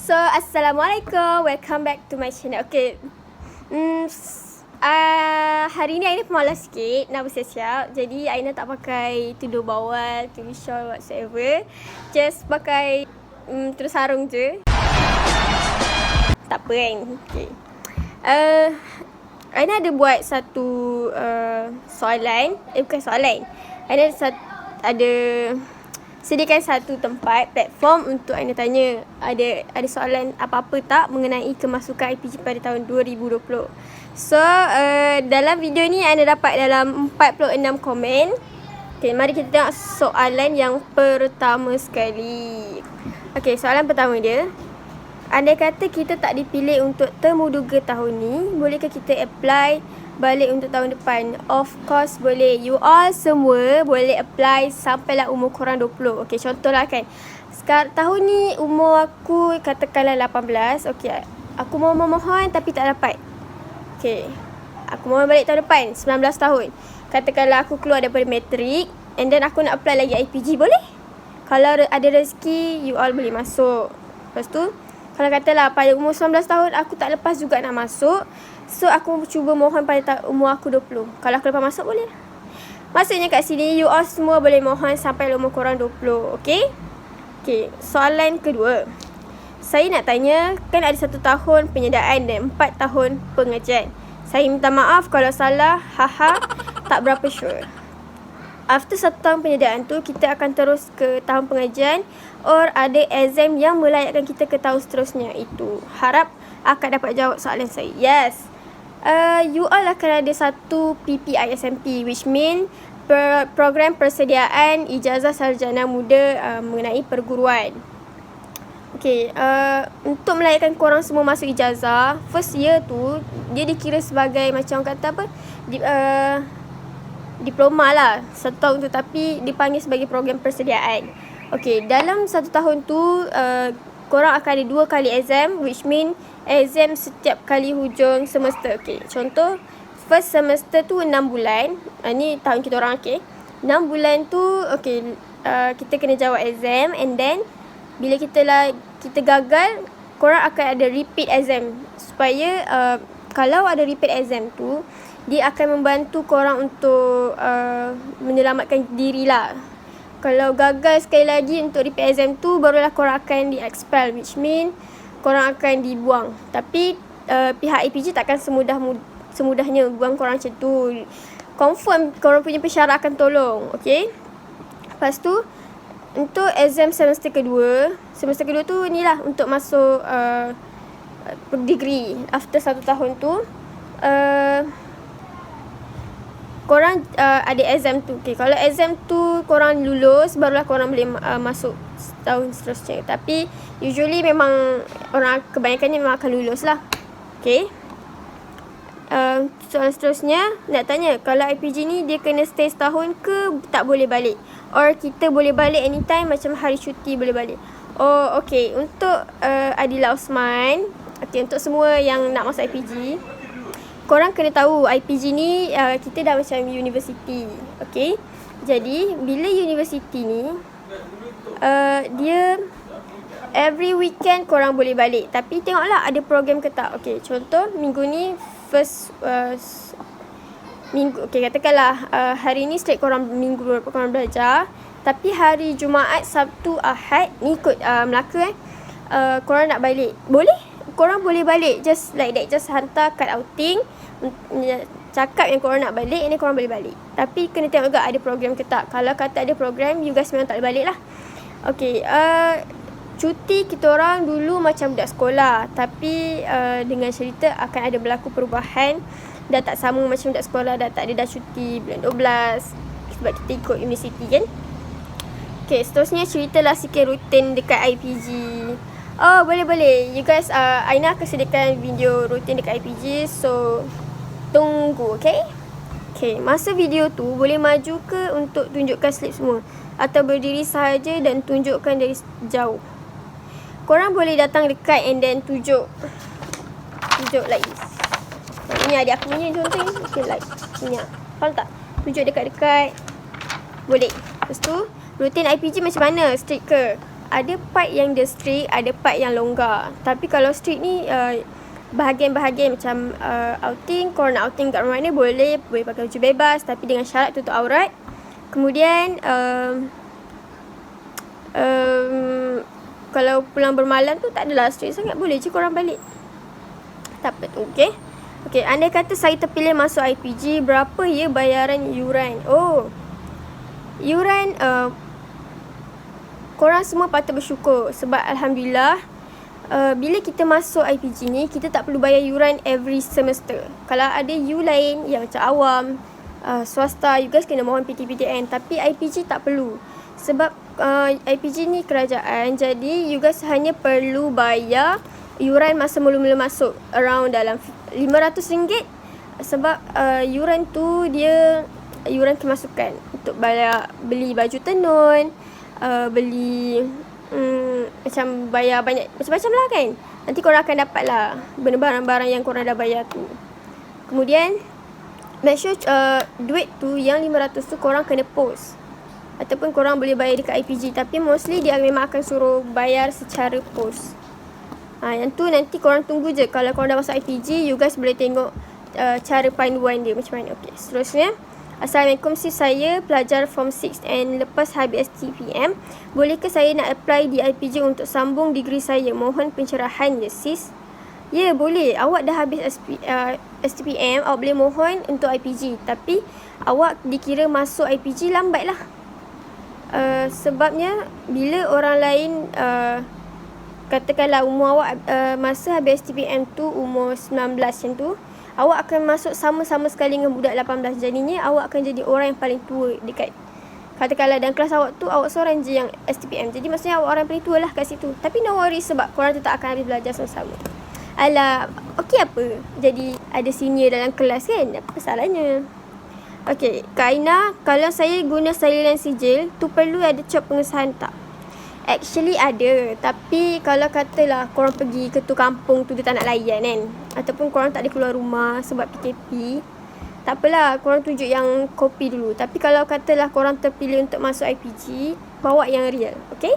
So, Assalamualaikum. Welcome back to my channel. Okay. Hari ni Aina pemalas sikit nak bersiap-siap. Jadi Aina tak pakai tudung bawal, tudung shawl whatsoever. Just pakai tudung sarung je. Tak apa kan. Okay. Aina ada buat satu soalan. Bukan soalan. Aina ada sediakan satu tempat, platform untuk Aina tanya ada soalan apa-apa tak mengenai kemasukan IPG pada tahun 2020. So, dalam video ni Aina dapat dalam 46 komen. Okay, mari kita tengok soalan yang pertama sekali. Okay, soalan pertama dia. Andai kata kita tak dipilih untuk temuduga tahun ni, bolehkah kita apply balik untuk tahun depan? Of course boleh. You all semua boleh apply sampailah umur korang 20. Okay, contohlah kan. Sekarang tahun ni umur aku katakanlah 18. Okay, aku mohon tapi tak dapat. Okay, aku mohon balik tahun depan, 19 tahun. Katakanlah aku keluar daripada matrik and then aku nak apply lagi IPG, boleh? Kalau ada rezeki, you all boleh masuk. Lepas tu, kalau katalah pada umur 19 tahun aku tak lepas juga nak masuk, so aku cuba mohon pada umur aku 20. Kalau aku lepas masuk, boleh. Maksudnya kat sini you all semua boleh mohon sampai umur korang 20. Okay? Okay, soalan kedua. Saya nak tanya, kan ada 1 tahun penyediaan dan 4 tahun pengajian. Saya minta maaf kalau salah, haha, tak berapa sure. After 1 tahun penyediaan tu, kita akan terus ke tahun pengajian or ada exam yang melayakkan kita ke tahun seterusnya. Itu harap akan dapat jawab soalan saya. Yes, you all akan ada satu PPISMP, which mean program persediaan ijazah sarjana muda mengenai perguruan. Okay, untuk melayakkan korang semua masuk ijazah, first year tu dia dikira sebagai macam kata apa, diploma lah 1 tahun tu, tapi dipanggil sebagai program persediaan. Okay, dalam 1 tahun tu korang akan ada 2 kali exam, which mean exam setiap kali hujung semester. Okay, contoh first semester tu 6 bulan. Ni tahun kita orang. Okay, 6 bulan tu okay, kita kena jawab exam and then bila kita gagal, korang akan ada repeat exam supaya kalau ada repeat exam tu, dia akan membantu korang untuk menyelamatkan diri lah. Kalau gagal sekali lagi untuk repeat exam tu, barulah korang akan di-expel, which mean korang akan dibuang. Tapi pihak IPG takkan semudahnya buang korang macam tu. Confirm korang punya pensyarah akan tolong. Okay. Lepas tu, untuk exam semester kedua tu ni lah untuk masuk degree. After 1 tahun tu, korang ada exam tu. Okay, kalau exam tu korang lulus, barulah korang boleh masuk tahun seterusnya. Tapi usually memang orang kebanyakannya memang akan lulus lah. Okay. Soalan seterusnya nak tanya, kalau IPG ni dia kena stay setahun ke tak boleh balik? Or kita boleh balik anytime, macam hari cuti boleh balik? Oh, okay. Untuk Adila Osman, okay, untuk semua yang nak masuk IPG, korang kena tahu IPG ni kita dah macam university. Okay. Jadi bila university ni dia every weekend korang boleh balik, tapi tengoklah ada program ke tak. Okay, contoh minggu ni first minggu, okay, katakanlah hari ni straight korang minggu korang belajar, tapi hari Jumaat, Sabtu, Ahad ni ikut Melaka korang nak balik, boleh? Korang boleh balik just like that. Just hantar kad outing, cakap yang korang nak balik, ini korang boleh balik. Tapi kena tengok juga ada program ke tak. Kalau kata ada program, you guys memang tak boleh balik lah. Okay, cuti kita orang dulu macam budak sekolah, tapi dengan cerita akan ada berlaku perubahan. Dah tak sama macam budak sekolah, dah cuti bulan 12 sebab kita ikut universiti kan. Okay, seterusnya ceritalah sikit rutin dekat IPG. Oh, boleh. You guys, Aina akan sediakan video rutin dekat IPG, so tunggu. Okay. Okay, masa video tu boleh maju ke untuk tunjukkan slip semua, atau berdiri sahaja dan tunjukkan dari jauh? Korang boleh datang dekat and then tunjuk like this. Ini adik aku punya contoh ni. Okay, like ni. Faham tak? Tunjuk dekat-dekat. Boleh. Lepas tu, rutin IPG macam mana? Strict ke? ada part yang dia strict, ada part yang longgar. Tapi kalau strict ni bahagian-bahagian macam outing, korang nak outing kat rumah ni boleh pakai baju bebas tapi dengan syarat tutup aurat. Kemudian kalau pulang bermalam tu tak adalah strict sangat, boleh je korang balik. Tak apa tu, okey. Okey, andai kata saya terpilih masuk IPG, berapa ya bayaran yuran? Yuran korang semua patut bersyukur sebab alhamdulillah bila kita masuk IPG ni, kita tak perlu bayar yuran every semester. Kalau ada you lain yang macam awam, swasta, you guys kena mohon PTPTN. Tapi IPG tak perlu. Sebab IPG ni kerajaan, jadi you guys hanya perlu bayar yuran masa mula-mula masuk around dalam RM500. Sebab yuran tu dia yuran kemasukan untuk beli baju tenun, beli macam bayar banyak macam-macam lah kan. Nanti korang akan dapat lah barang-barang yang korang dah bayar tu. Kemudian make sure duit tu yang 500 tu korang kena post, ataupun korang boleh bayar dekat IPG. Tapi mostly dia memang akan suruh bayar secara post. Yang tu nanti korang tunggu je. Kalau korang dah masuk IPG, you guys boleh tengok cara panduan dia macam mana. Okay, seterusnya. Assalamualaikum sis, saya pelajar form 6 and lepas habis STPM, bolehkah saya nak apply di IPG untuk sambung degree saya? Mohon pencerahan ya sis. Ya, boleh. Awak dah habis STPM, awak boleh mohon untuk IPG. Tapi awak dikira masuk IPG lambat lah. Sebabnya bila orang lain katakanlah umur awak masa habis STPM tu umur 19 macam tu, awak akan masuk sama-sama sekali dengan budak 18. Jadinya awak akan jadi orang yang paling tua dekat, katakanlah dalam kelas awak tu awak seorang je yang STPM. Jadi maksudnya awak orang paling tua lah kat situ. Tapi no worry sebab korang tetap akan habis belajar sama-sama. Alah, okey apa? Jadi ada senior dalam kelas kan? Apa salahnya? Okey, Kak Aina, kalau saya guna salinan sijil tu perlu ada cop pengesahan tak? Actually ada, tapi kalau katalah korang pergi ke tu kampung tu dia tak nak layan kan, ataupun korang tak ada keluar rumah sebab PKP, tak apalah, korang tunjuk yang kopi dulu. Tapi kalau katalah korang terpilih untuk masuk IPG, bawa yang real, okay?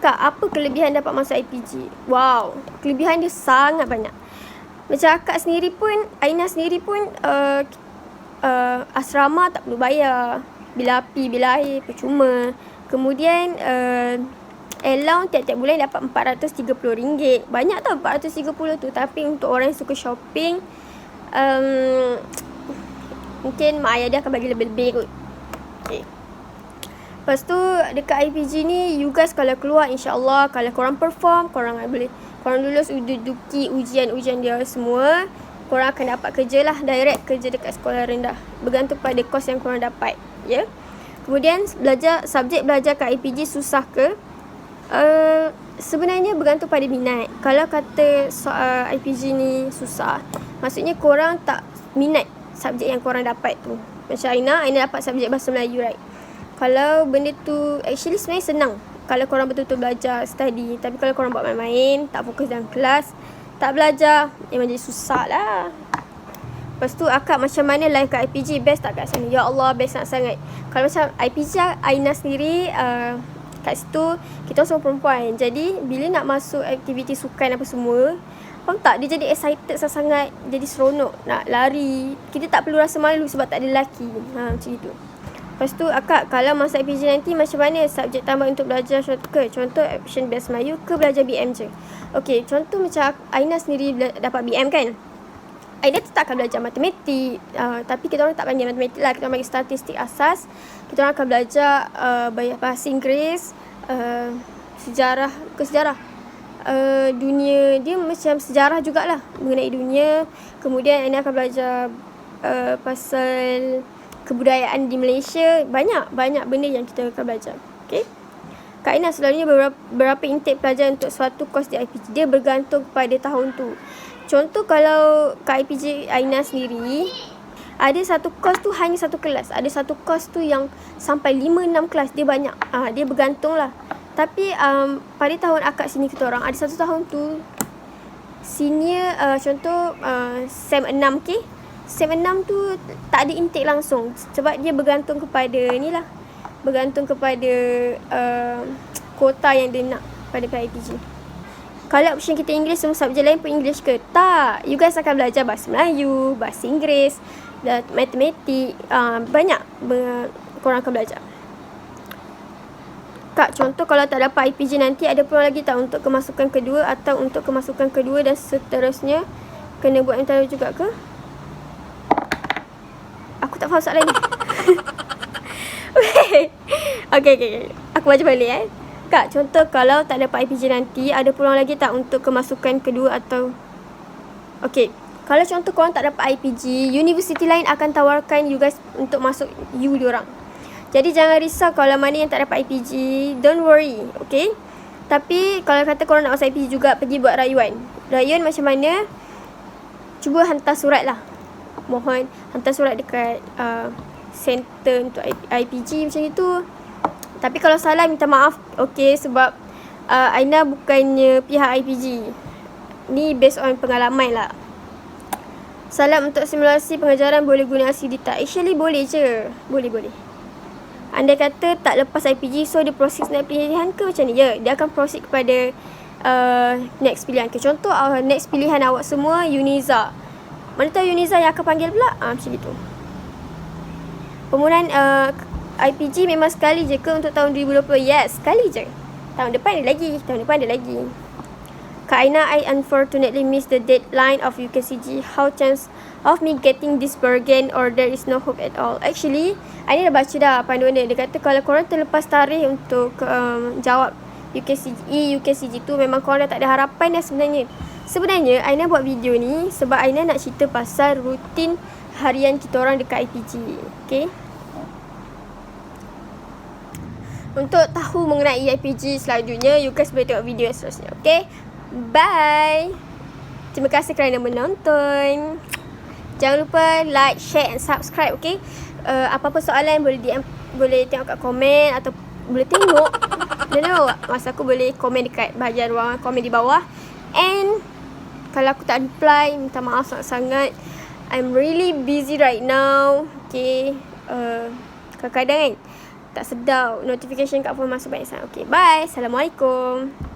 Kak, apa kelebihan dapat masuk IPG? Wow, kelebihan dia sangat banyak. Macam akak sendiri pun, Aina sendiri pun asrama tak perlu bayar, bila api, bila air, percuma. Kemudian allowance tiap-tiap bulan dapat RM430. Banyak tau RM430 tu. Tapi untuk orang yang suka shopping, mungkin mak ayah dia akan bagi lebih-lebih kot. Okay. Lepas tu dekat IPG ni, you guys kalau keluar, insyaAllah kalau korang perform, korang boleh, korang lulus duduki ujian-ujian dia semua, korang akan dapat kerja lah, direct kerja dekat sekolah rendah. Bergantung pada kos yang korang dapat. Ya. Kemudian subjek belajar kat IPG susah ke? Sebenarnya bergantung pada minat. Kalau kata IPG ni susah, maksudnya korang tak minat subjek yang korang dapat tu. Macam Aina dapat subjek bahasa Melayu, right? Kalau benda tu actually sebenarnya senang kalau korang betul-betul belajar, study. Tapi kalau korang buat main-main, tak fokus dalam kelas, tak belajar, memang jadi susah lah. Lepas tu akak macam mana live kat IPG? Best tak kat sana? Ya Allah, best sangat-sangat. Kalau macam IPG, Aina sendiri kat situ, kita semua perempuan. Jadi bila nak masuk aktiviti sukan apa semua, faham tak? Dia jadi excited sangat, jadi seronok nak lari. Kita tak perlu rasa malu sebab tak ada lelaki. Macam itu. Lepas tu akak kalau masuk IPG nanti macam mana subjek tambah untuk belajar shortcut? Contoh option bahasa Melayu ke belajar BM je? Okey, contoh macam Aina sendiri dapat BM kan? Aina tetap akan belajar matematik, tapi kita orang tak panggil matematik lah, kita orang panggil statistik asas. Kita orang akan belajar bahasa Inggeris, sejarah dunia, dia macam sejarah jugalah mengenai dunia. Kemudian Aina akan belajar pasal kebudayaan di Malaysia. Banyak benda yang kita akan belajar. Okay? Kak Aina, selalunya berapa intake pelajar untuk suatu kos di IPG? Dia bergantung pada tahun tu. Contoh kalau kat IPG Aina sendiri, ada satu kos tu hanya satu kelas. Ada satu kos tu yang sampai 5-6 kelas. Dia banyak. Dia bergantung lah. Tapi pada tahun akak sini kita orang, ada satu tahun tu senior, contoh SEM 6 okay? SEM 6 tu tak ada intake langsung. Sebab dia bergantung kepada ni lah. Bergantung kepada kuota yang dia nak pada PIPG. Kalau option kita English, semua subjek lain pun English ke? Tak. You guys akan belajar bahasa Melayu, bahasa Inggeris, dan matematik. Banyak korang akan belajar. Kak, contoh kalau tak dapat IPG nanti ada peluang lagi tak untuk kemasukan kedua atau untuk kemasukan kedua dan seterusnya? Kena buat interview juga ke? Aku tak faham soalan ni. Okay. Aku baca balik Kak, contoh kalau tak dapat IPG nanti, ada peluang lagi tak untuk kemasukan kedua atau... Okay, kalau contoh korang tak dapat IPG, universiti lain akan tawarkan you guys untuk masuk U diorang. Jadi jangan risau kalau mana yang tak dapat IPG, don't worry, okay? Tapi kalau kata korang nak masuk IPG juga, pergi buat rayuan. Rayuan macam mana? Cuba hantar surat lah. Mohon hantar surat dekat center untuk IPG macam itu. Tapi kalau salah minta maaf, okay, sebab Aina bukannya pihak IPG. Ni based on pengalaman lah. Salam, untuk simulasi pengajaran boleh guna LCD tak? Actually boleh je. Boleh. Andai kata tak lepas IPG, so dia proses naik pilihan ke macam ni? Ya, dia akan proses kepada next pilihan ke. Contoh next pilihan awak semua Uniza. Mana tahu Uniza yang akan panggil pula? Macam itu. Penggunaan IPG memang sekali je ke untuk tahun 2020? Yes, sekali je. Tahun depan ada lagi. Kak Aina, I unfortunately missed the deadline of UKCG. How chance of me getting this bargain or there is no hope at all? Actually, Aina dah baca dah panduan dia. Dia kata kalau korang terlepas tarikh untuk jawab UKCG tu, memang korang dah tak ada harapan dah sebenarnya. Sebenarnya, Aina buat video ni sebab Aina nak cerita pasal rutin harian kita orang dekat IPG. Okay? Untuk tahu mengenai IPG selanjutnya, you guys boleh tengok video seterusnya. Okay? Bye! Terima kasih kerana menonton. Jangan lupa like, share and subscribe, okay? Apa-apa soalan boleh DM, boleh tengok kat komen atau boleh tengok. Masa aku boleh komen dekat bahagian ruangan komen di bawah. And kalau aku tak reply, minta maaf sangat-sangat. I'm really busy right now. Okay? Kadang-kadang kan tak sedap notification kat phone masuk banyak sangat. Okay, bye. Assalamualaikum.